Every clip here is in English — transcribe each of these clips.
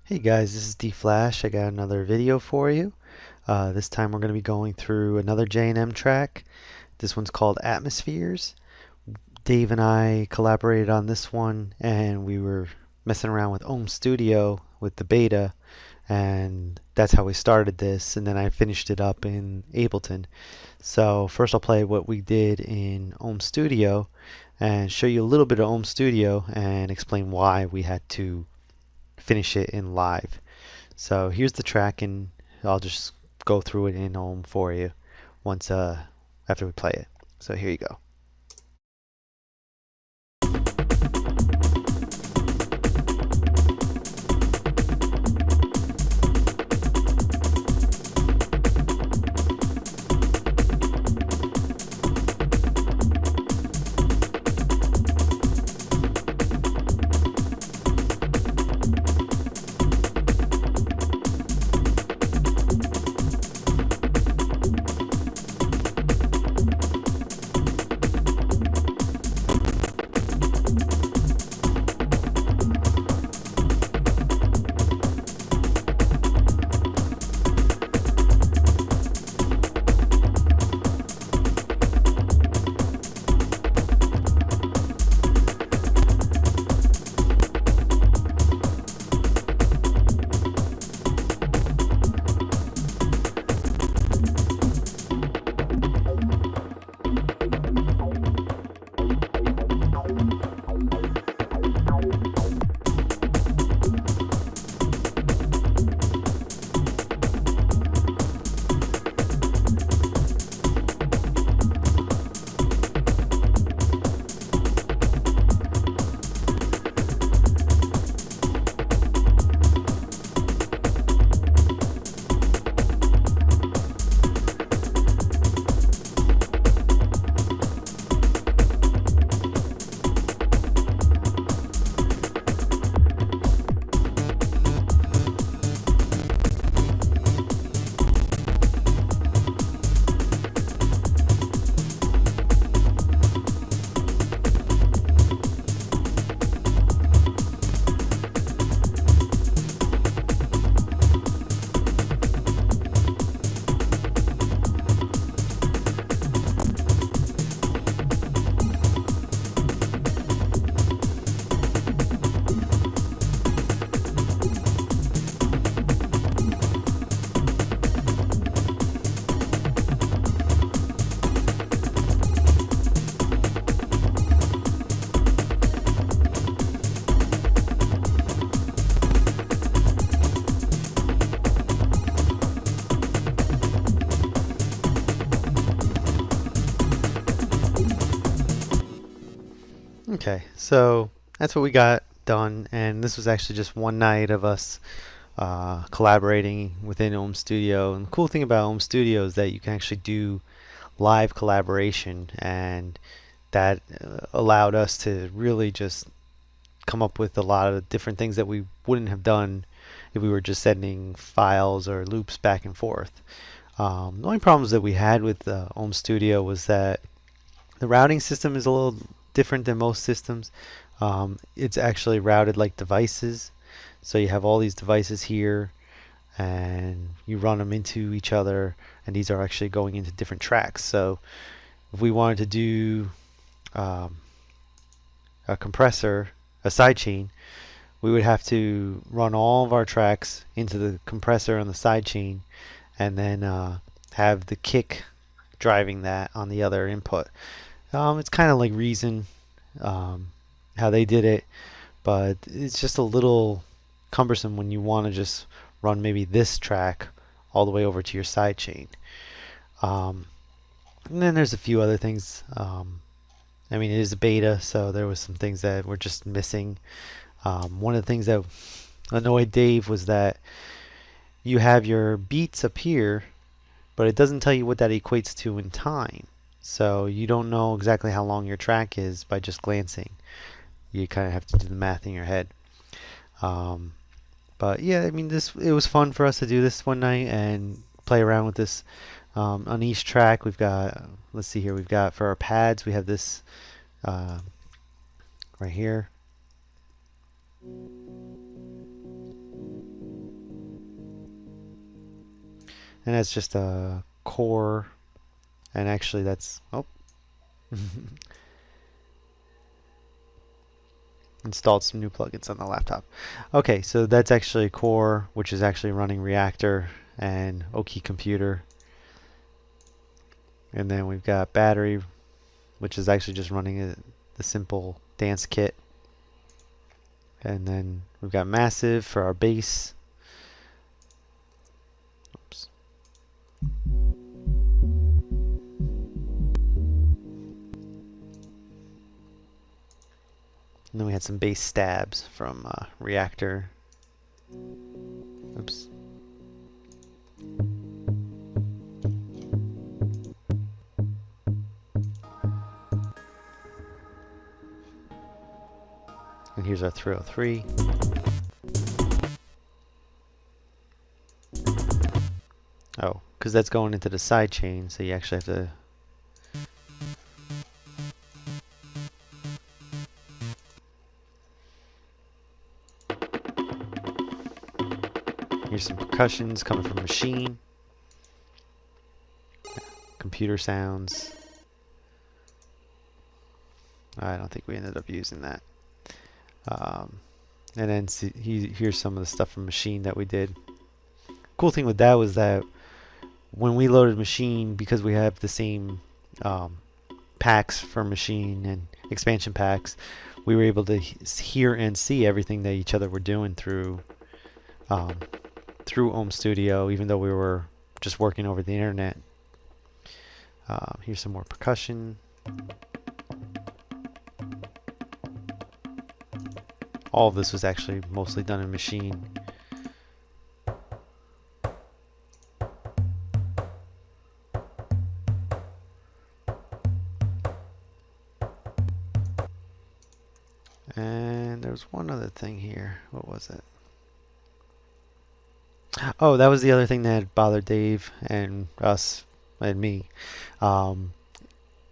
Hey guys, this is D Flash. I got another video for you. This time we're going to be going through another J&M track. This one's called Atmospheres. Dave and I collaborated on this one and we were messing around with Ohm Studio with the beta, and that's how we started this, and then I finished it up in Ableton. So first I'll play what we did in Ohm Studio and show you a little bit of Ohm Studio and explain why we had to finish it in live. So here's the track, and I'll just go through it in Ohm for you once after we play it. So here you go. Okay, so that's what we got done, and this was actually just one night of us collaborating within Ohm Studio. And the cool thing about Ohm Studio is that you can actually do live collaboration, and that allowed us to really just come up with a lot of different things that we wouldn't have done if we were just sending files or loops back and forth. The only problems that we had with Ohm Studio was that the routing system is a little different than most systems. It's actually routed like devices. So you have all these devices here, and you run them into each other, and these are actually going into different tracks. So if we wanted to do a compressor, a sidechain, we would have to run all of our tracks into the compressor on the sidechain, and then have the kick driving that on the other input. It's kind of like Reason, how they did it, but it's just a little cumbersome when you want to just run maybe this track all the way over to your sidechain. And then there's a few other things. I mean, it is a beta, so there was some things that were just missing. One of the things that annoyed Dave was that you have your beats up here, but it doesn't tell you what that equates to in time. So you don't know exactly how long your track is by just glancing. You kind of have to do the math in your head. But yeah, I mean, it was fun for us to do this one night and play around with this. On each track, we've got, let's see here, we've got for our pads, we have this right here. And that's just a core, and actually that's, oh, installed some new plugins on the laptop. Okay, so that's actually core, which is actually running Reactor and Oki Computer. And then we've got battery, which is actually just running the simple dance kit. And then we've got massive for our bass. Oops. And then we had some bass stabs from Reactor. Oops. And here's our 303. Oh, because that's going into the side chain, so you actually have to... Here's some percussions coming from machine. Computer sounds. I don't think we ended up using that. And then here's some of the stuff from machine that we did. Cool thing with that was that when we loaded machine, because we have the same packs for machine and expansion packs, we were able to hear and see everything that each other were doing through Ohm Studio, even though we were just working over the internet. Here's some more percussion. All of this was actually mostly done in machine. And there's one other thing here. What was it? Oh, that was the other thing that bothered Dave and us and me.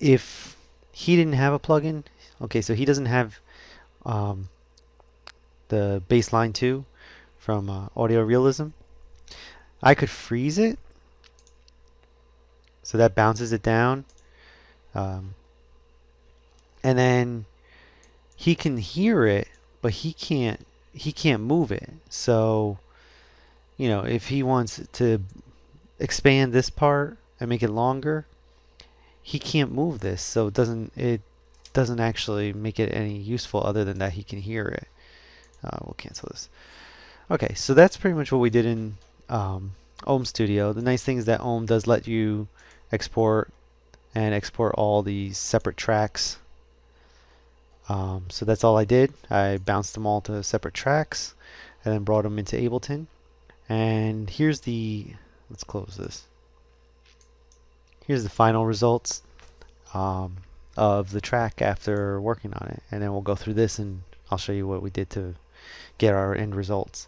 If he didn't have a plugin, okay, so he doesn't have the baseline 2 from Audio Realism. I could freeze it, so that bounces it down, and then he can hear it, but he can't move it. So, you know, if he wants to expand this part and make it longer, he can't move this, so it doesn't actually make it any useful other than that he can hear it. We'll cancel this. Okay, so that's pretty much what we did in Ohm Studio. The nice thing is that Ohm does let you export all these separate tracks. So that's all I did. I bounced them all to separate tracks and then brought them into Ableton. And here's let's close this. Here's the final results of the track after working on it. And then we'll go through this and I'll show you what we did to get our end results.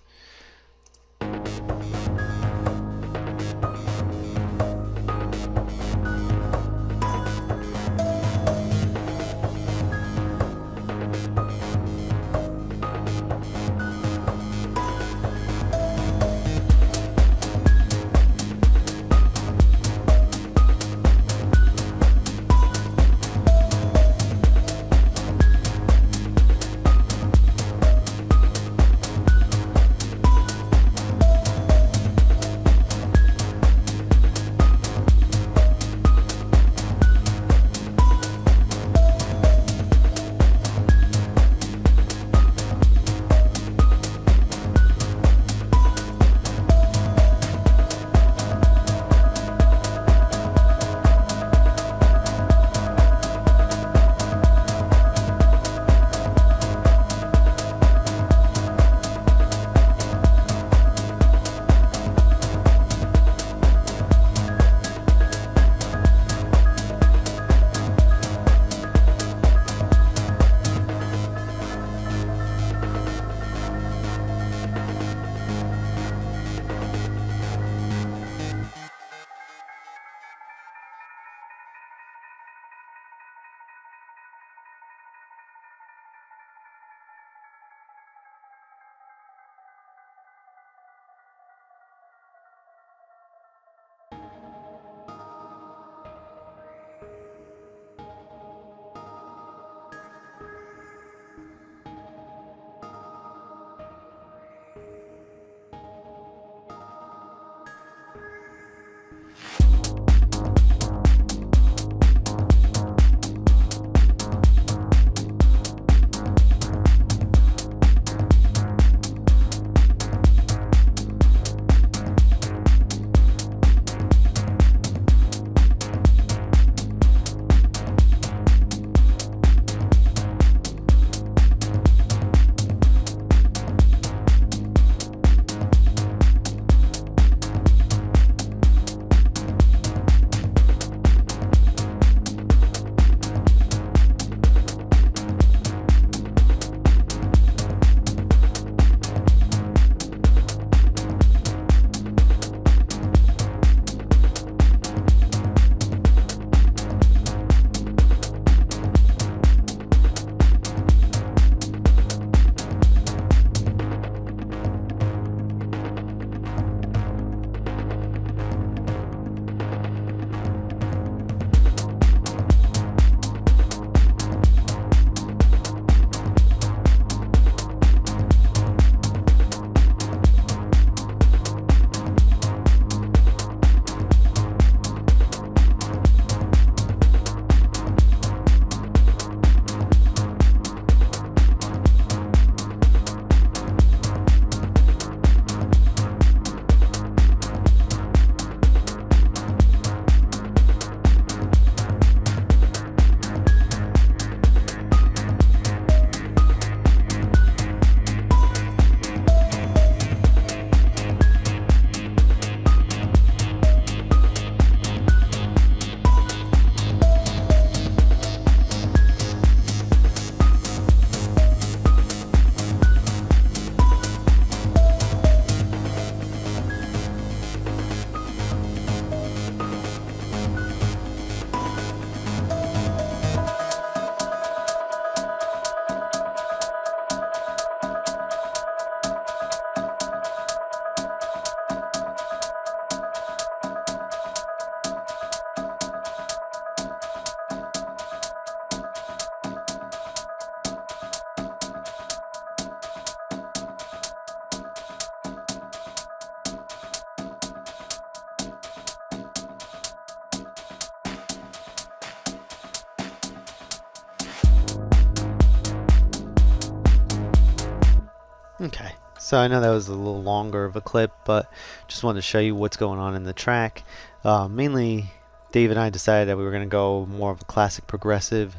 Okay, so I know that was a little longer of a clip, but just wanted to show you what's going on in the track. Mainly, Dave and I decided that we were going to go more of a classic progressive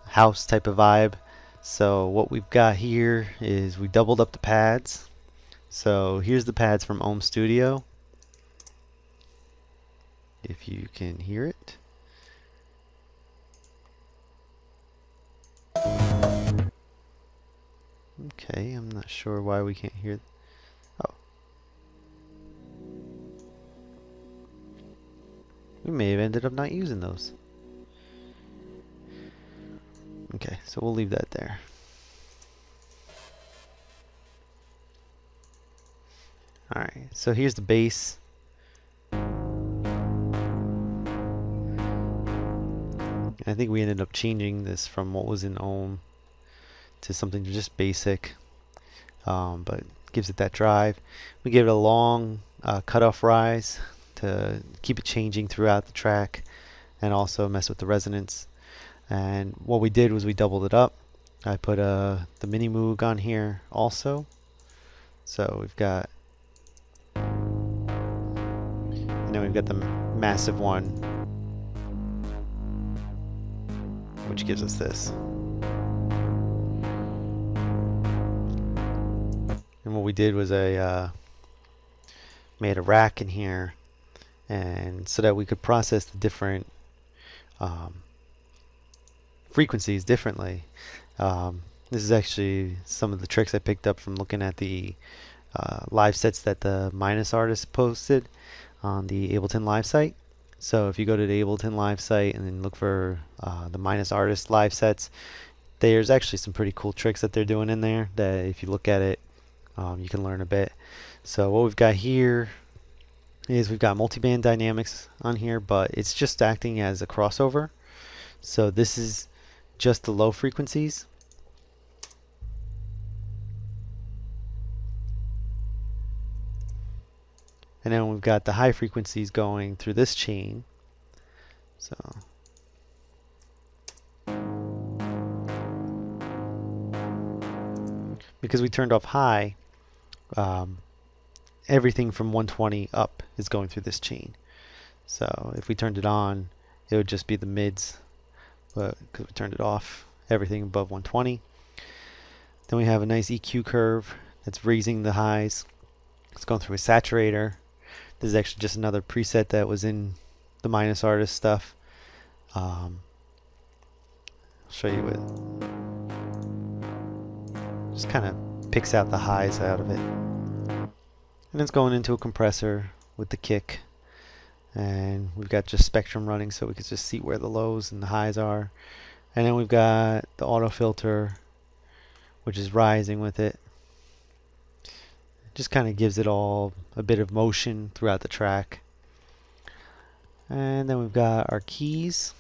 house type of vibe. So what we've got here is we doubled up the pads. So here's the pads from Ohm Studio, if you can hear it. Okay, I'm not sure why we can't hear. Oh, we may have ended up not using those. Okay, so we'll leave that there. Alright, so here's the bass. I think we ended up changing this from what was in Ohm to something just basic, but gives it that drive. We give it a long cutoff rise to keep it changing throughout the track and also mess with the resonance. And what we did was we doubled it up. I put the mini Moog on here also. So we've got, and then we've got the massive one, which gives us this. And what we did was I made a rack in here, and so that we could process the different frequencies differently. This is actually some of the tricks I picked up from looking at the live sets that the Minus artist posted on the Ableton live site. So if you go to the Ableton live site and then look for the Minus artist live sets, there's actually some pretty cool tricks that they're doing in there that if you look at it, you can learn a bit. So what we've got here is we've got multiband dynamics on here, but it's just acting as a crossover. So this is just the low frequencies. And then we've got the high frequencies going through this chain. So because we turned off high, everything from 120 up is going through this chain. So if we turned it on, it would just be the mids, but because we turned it off, everything above 120. Then we have a nice EQ curve that's raising the highs. It's going through a saturator. This is actually just another preset that was in the Minus artist stuff. I'll show you it. Just kind of picks out the highs out of it. And it's going into a compressor with the kick. And we've got just spectrum running so we can just see where the lows and the highs are. And then we've got the auto filter, which is rising with it. Just kind of gives it all a bit of motion throughout the track. And then we've got our keys.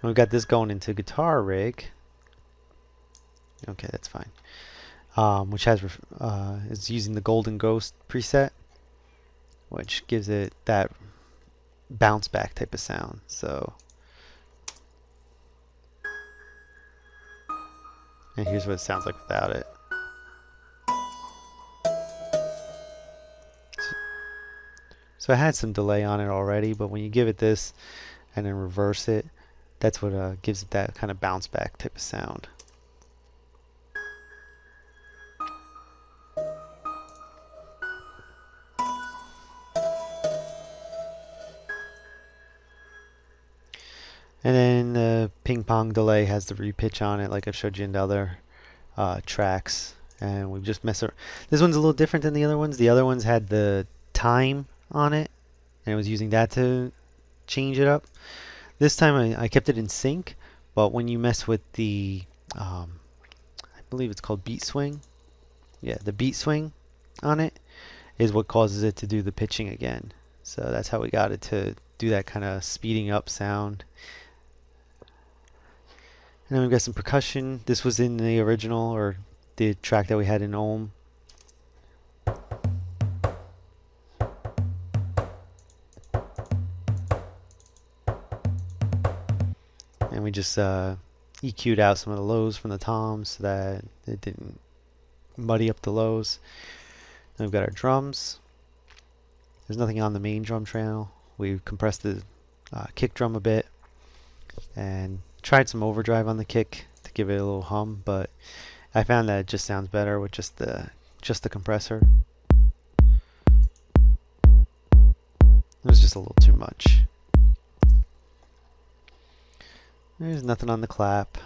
And we've got this going into guitar rig. Okay, that's fine. Which has is using the Golden Ghost preset, which gives it that bounce back type of sound. So, and here's what it sounds like without it. So I had some delay on it already, but when you give it this and then reverse it, that's what gives it that kind of bounce back type of sound. And then the ping pong delay has the repitch on it, like I've showed you in the other tracks. And we've just messed around. This one's a little different than the other ones. The other ones had the time on it, and it was using that to change it up. This time I kept it in sync, but when you mess with the, I believe it's called beat swing. Yeah, the beat swing on it is what causes it to do the pitching again. So that's how we got it to do that kind of speeding up sound. And then we've got some percussion. This was in the original, or the track that we had in Ohm. and we just EQ'd out some of the lows from the toms so that it didn't muddy up the lows. Then we've got our drums. There's nothing on the main drum channel. We compressed the kick drum a bit and tried some overdrive on the kick to give it a little hum, but I found that it just sounds better with just the compressor. It was just a little too much. There's nothing on the clap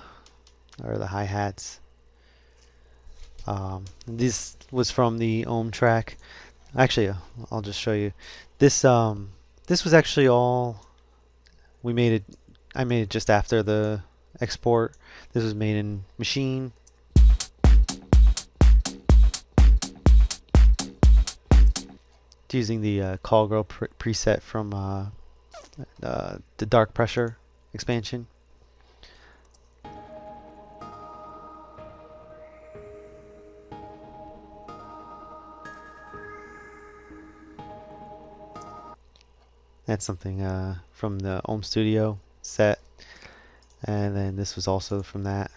or the hi-hats. This was from the Ohm track. Actually, I'll just show you. This was actually all we made it. I made it just after the export. This was made in Machine. It's using the Call Girl preset from the Dark Pressure expansion. That's something from the Ohm Studio set, and then this was also from that.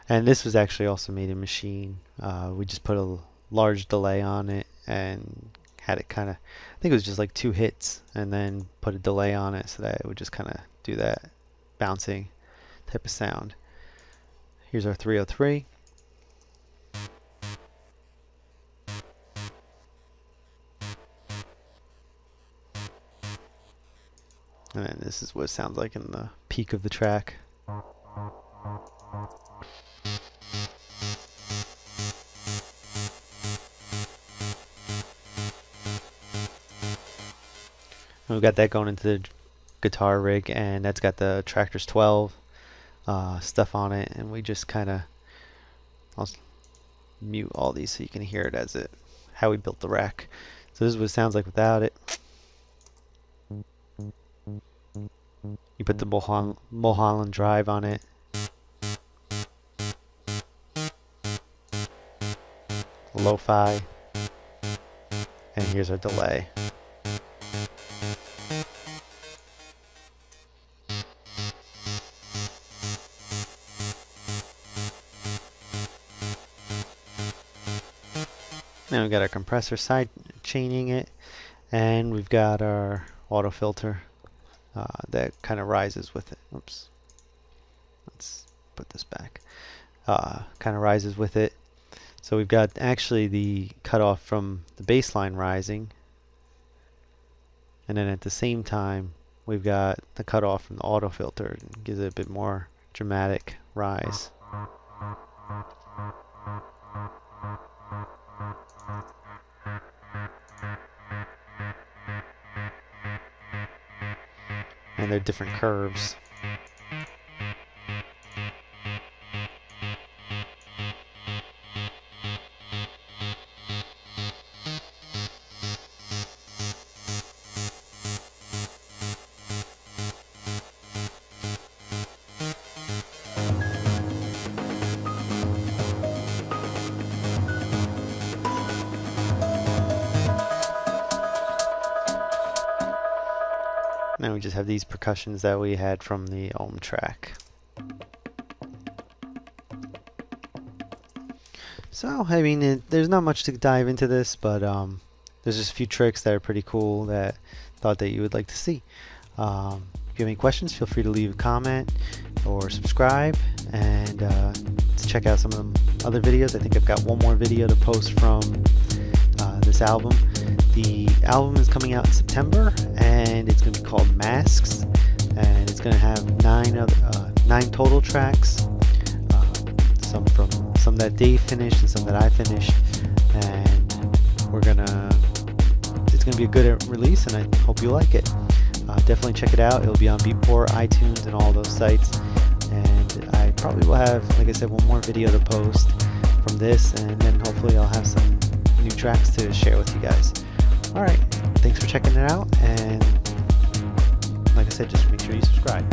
And this was actually also made in Machine. We just put a large delay on it and had it kind of, I think it was just like 2 hits, and then put a delay on it so that it would just kind of do that bouncing type of sound. Here's our 303. And then this is what it sounds like in the peak of the track. And we've got that going into the guitar rig, and that's got the Tractors 12 stuff on it, and we just kind of, I'll mute all these so you can hear it as how we built the rack. So this is what it sounds like without it. You put the Mulholland Drive on it. Lo-fi. And here's our delay. Now we've got our compressor side chaining it, and we've got our auto filter that kind of rises with it. Oops. Let's put this back. Kind of rises with it. So we've got actually the cutoff from the baseline rising, and then at the same time we've got the cutoff from the auto filter. It gives it a bit more dramatic rise. And they're different curves. Now we just have these percussions that we had from the Ohm track. So, I mean, there's not much to dive into this, but there's just a few tricks that are pretty cool that I thought that you would like to see. If you have any questions, feel free to leave a comment or subscribe, and to check out some of the other videos. I think I've got one more video to post from this album. The album is coming out in September, and it's going to be called Masks, and it's going to have 9 total tracks, some that Dave finished and some that I finished, and it's going to be a good release, and I hope you like it. Definitely check it out. It'll be on Beatport, iTunes, and all those sites, and I probably will have, like I said, one more video to post from this, and then hopefully I'll have some new tracks to share with you guys. Alright, thanks for checking it out, and like I said, just make sure you subscribe.